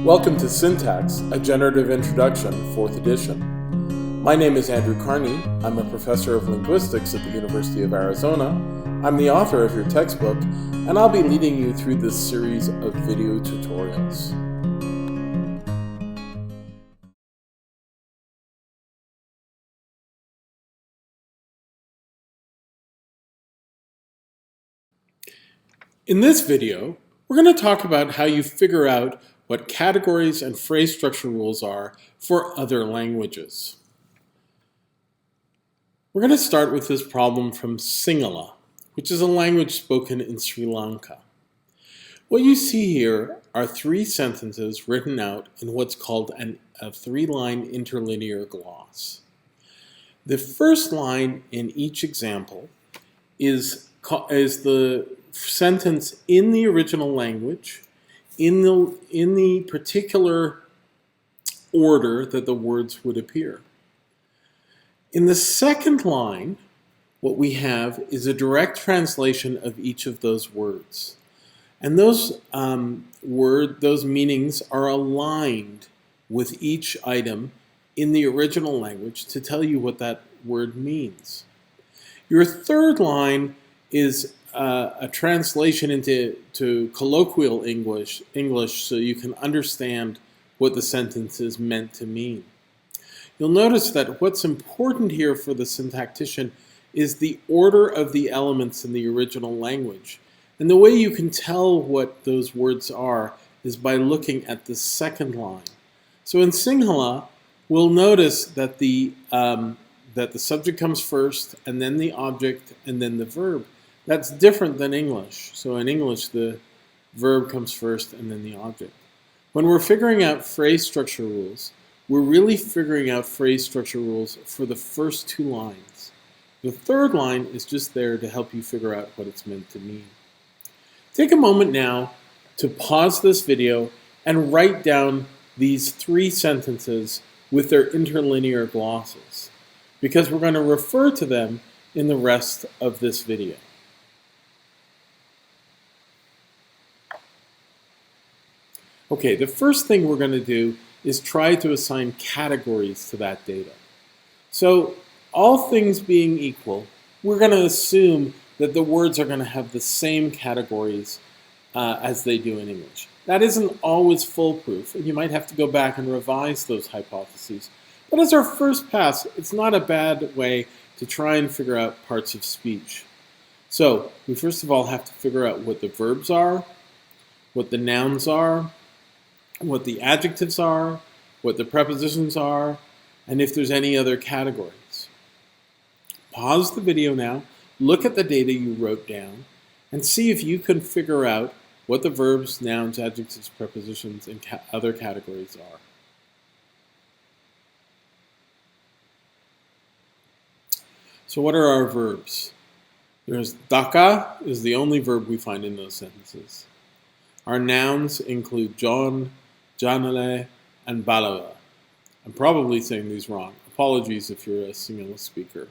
Welcome to Syntax, a Generative Introduction, 4th edition. My name is Andrew Carnie. I'm a professor of linguistics at the University of Arizona. I'm the author of your textbook, and I'll be leading you through this series of video tutorials. In this video, we're going to talk about how you figure out what categories and phrase structure rules are for other languages. We're going to start with this problem from Sinhala, which is a language spoken in Sri Lanka. What you see here are three sentences written out in what's called a three-line interlinear gloss. The first line in each example is the sentence in the original language, in the particular order that the words would appear. In the second line, what we have is a direct translation of each of those words. And those meanings are aligned with each item in the original language to tell you what that word means. Your third line is a translation into colloquial English so you can understand what the sentence is meant to mean. You'll notice that what's important here for the syntactician is the order of the elements in the original language. And the way you can tell what those words are is by looking at the second line. So in Sinhala, we'll notice that the subject comes first, and then the object, and then the verb. That's different than English. So in English, the verb comes first and then the object. When we're figuring out phrase structure rules, we're really figuring out phrase structure rules for the first two lines. The third line is just there to help you figure out what it's meant to mean. Take a moment now to pause this video and write down these three sentences with their interlinear glosses, because we're going to refer to them in the rest of this video. Okay, the first thing we're going to do is try to assign categories to that data. So, all things being equal, we're going to assume that the words are going to have the same categories as they do in English. That isn't always foolproof, and you might have to go back and revise those hypotheses. But as our first pass, it's not a bad way to try and figure out parts of speech. So, we first of all have to figure out what the verbs are, what the nouns are, what the adjectives are, what the prepositions are, and if there's any other categories. Pause the video now, look at the data you wrote down, and see if you can figure out what the verbs, nouns, adjectives, prepositions, and other categories are. So what are our verbs? There's daka is the only verb we find in those sentences. Our nouns include John, Janale, and Balawa. I'm probably saying these wrong. Apologies if you're a Sinhala speaker.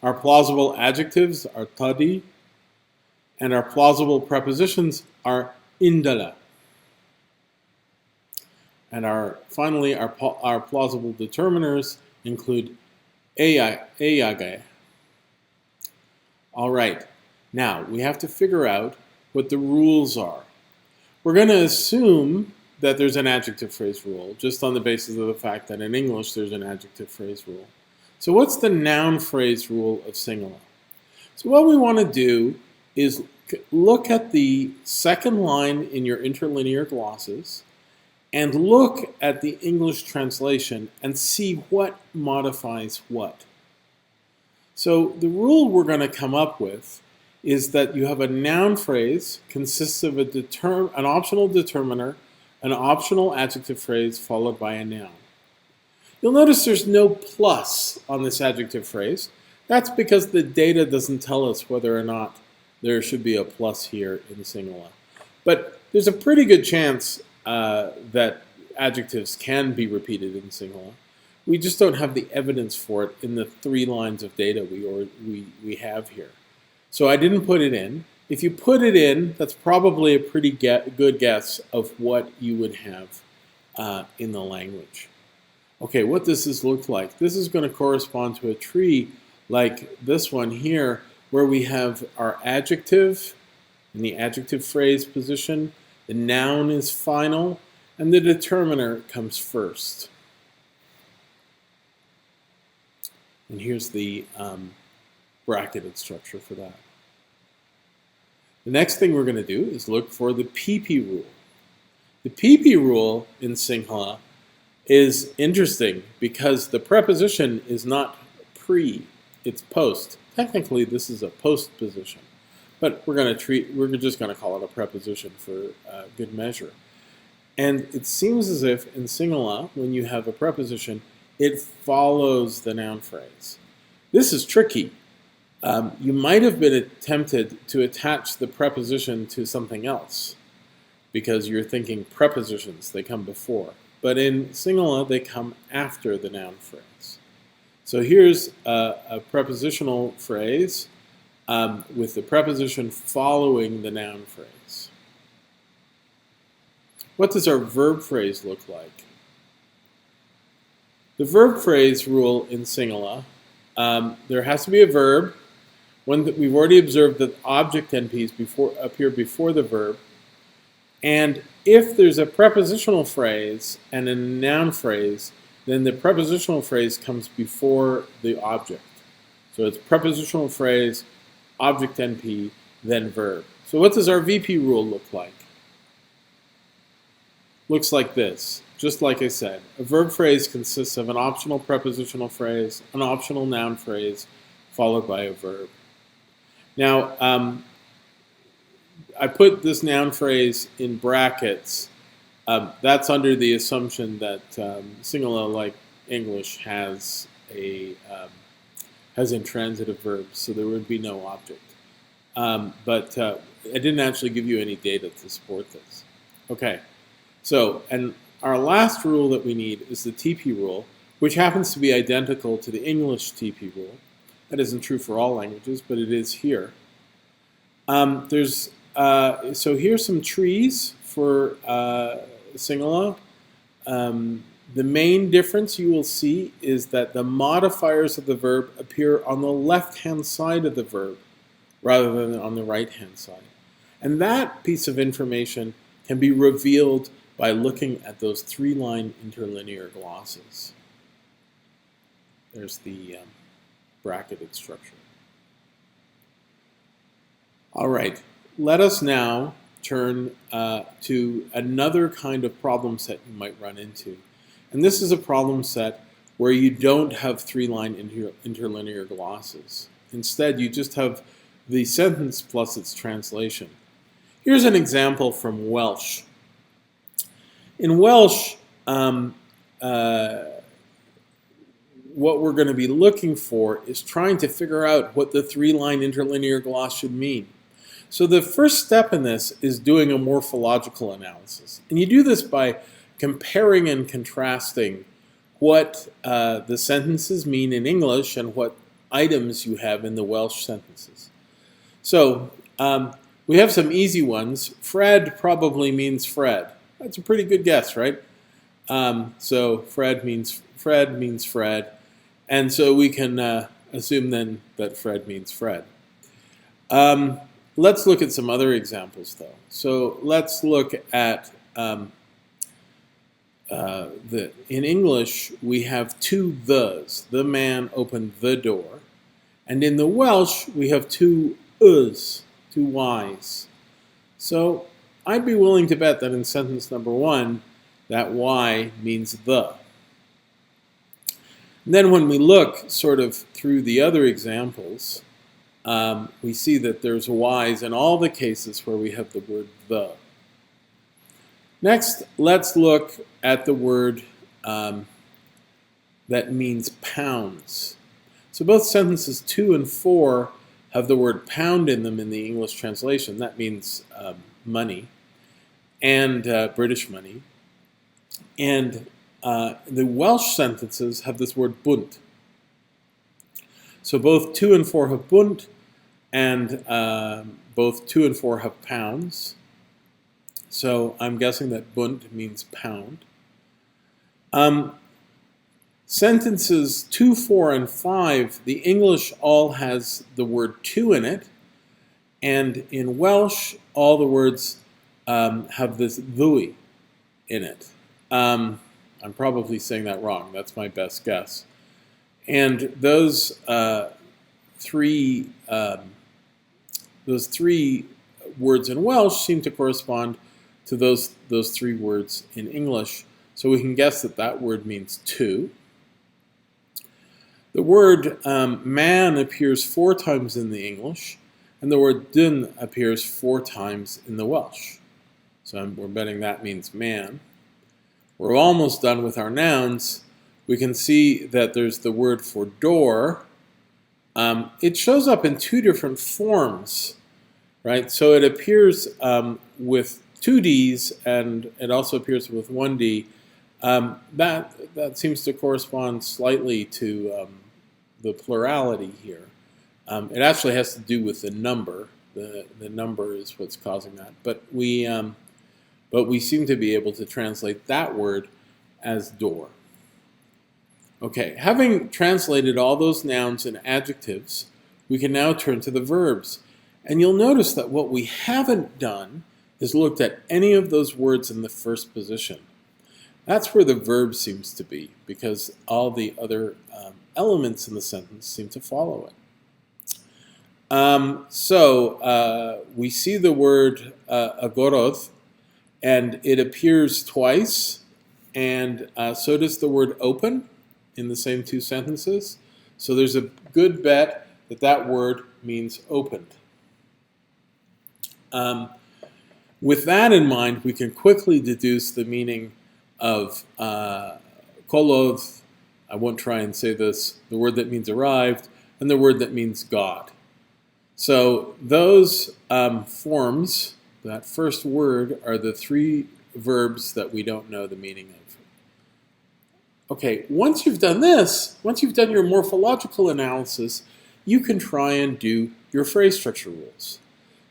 Our plausible adjectives are tadi, and our plausible prepositions are indala. And finally, our plausible determiners include ayage. All right, now we have to figure out what the rules are. We're going to assume that there's an adjective phrase rule, just on the basis of the fact that in English there's an adjective phrase rule. So what's the noun phrase rule of Sinhala? So what we want to do is look at the second line in your interlinear glosses and look at the English translation and see what modifies what. So the rule we're going to come up with is that you have a noun phrase consists of an optional determiner, an optional adjective phrase followed by a noun. You'll notice there's no plus on this adjective phrase. That's because the data doesn't tell us whether or not there should be a plus here in Sinhala. But there's a pretty good chance that adjectives can be repeated in Sinhala. We just don't have the evidence for it in the three lines of data we have here. So I didn't put it in, if you put it in, that's probably a pretty good guess of what you would have in the language. Okay, what does this look like? This is going to correspond to a tree like this one here, where we have our adjective in the adjective phrase position, the noun is final, and the determiner comes first. And here's the bracketed structure for that. The next thing we're going to do is look for the PP rule. The PP rule in Sinhala is interesting because the preposition is not pre, it's post. Technically, this is a post position, but we're just going to call it a preposition for good measure. And it seems as if in Sinhala, when you have a preposition, it follows the noun phrase. This is tricky. You might have been tempted to attach the preposition to something else because you're thinking prepositions, they come before. But in Sinhala, they come after the noun phrase. So here's a prepositional phrase with the preposition following the noun phrase. What does our verb phrase look like? The verb phrase rule in Sinhala, there has to be a verb. We've already observed that object NPs appear before the verb. And if there's a prepositional phrase and a noun phrase, then the prepositional phrase comes before the object. So it's prepositional phrase, object NP, then verb. So what does our VP rule look like? Looks like this. Just like I said, a verb phrase consists of an optional prepositional phrase, an optional noun phrase, followed by a verb. Now, I put this noun phrase in brackets. That's under the assumption that Sinhala, like English, has intransitive verbs, so there would be no object. But I didn't actually give you any data to support this. Okay, so, and our last rule that we need is the TP rule, which happens to be identical to the English TP rule. That isn't true for all languages, but it is here. So here's some trees for Sinhala. The main difference you will see is that the modifiers of the verb appear on the left-hand side of the verb rather than on the right-hand side. And that piece of information can be revealed by looking at those three-line interlinear glosses. There's the bracketed structure. All right, let us now turn to another kind of problem set you might run into. And this is a problem set where you don't have three-line interlinear glosses. Instead, you just have the sentence plus its translation. Here's an example from Welsh. In Welsh, what we're going to be looking for is trying to figure out what the three-line interlinear gloss should mean. So the first step in this is doing a morphological analysis. And you do this by comparing and contrasting what the sentences mean in English and what items you have in the Welsh sentences. So we have some easy ones. Fred probably means Fred. That's a pretty good guess, right? So Fred means Fred. And so we can assume then that Fred means Fred. Let's look at some other examples, though. So let's look at in English, we have two thes. The man opened the door. And in the Welsh, we have two us, two y's. So I'd be willing to bet that in sentence number one, that y means the. And then when we look sort of through the other examples, we see that there's y's in all the cases where we have the word the. Next, let's look at the word that means pounds. So both sentences 2 and 4 have the word pound in them in the English translation. That means money, and British money. And the Welsh sentences have this word bunt. So both 2 and 4 have bunt. and both 2 and 4 have pounds. So I'm guessing that Bund means pound. Sentences 2, 4, and 5, the English all has the word to in it, and in Welsh, all the words have this ddwy in it. I'm probably saying that wrong. That's my best guess. And those three words in Welsh seem to correspond to those 3 words in English. So we can guess that that word means two. The word man appears 4 times in the English, and the word dyn appears 4 times in the Welsh. So we're betting that means man. We're almost done with our nouns. We can see that there's the word for door. It shows up in 2 different forms, right? So it appears with 2 Ds, and it also appears with 1 D. That seems to correspond slightly to the plurality here. It actually has to do with the number. The number is what's causing that. But we seem to be able to translate that word as door. Okay, having translated all those nouns and adjectives, we can now turn to the verbs. And you'll notice that what we haven't done is looked at any of those words in the first position. That's where the verb seems to be, because all the other elements in the sentence seem to follow it. We see the word agorodd, and it appears twice, and so does the word open in the same 2 sentences. So there's a good bet that that word means opened. With that in mind, we can quickly deduce the meaning of kolodh, I won't try and say this, the word that means arrived, and the word that means God. So those forms, that first word, are the 3 verbs that we don't know the meaning of. Okay, once you've done this, once you've done your morphological analysis, you can try and do your phrase structure rules.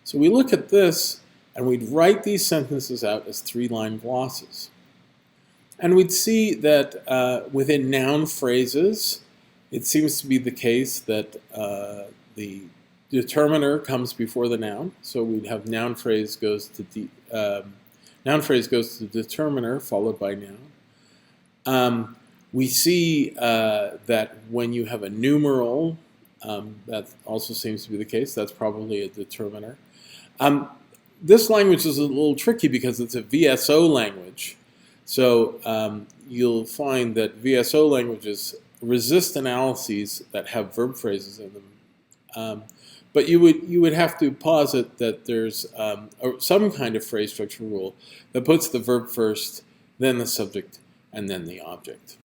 So we look at this, and we'd write these sentences out as 3-line glosses. And we'd see that within noun phrases, it seems to be the case that the determiner comes before the noun. So we'd have noun phrase goes to determiner followed by noun. We see that when you have a numeral, that also seems to be the case. That's probably a determiner. This language is a little tricky because it's a VSO language. So you'll find that VSO languages resist analyses that have verb phrases in them. But you would have to posit that there's some kind of phrase structure rule that puts the verb first, then the subject, and then the object.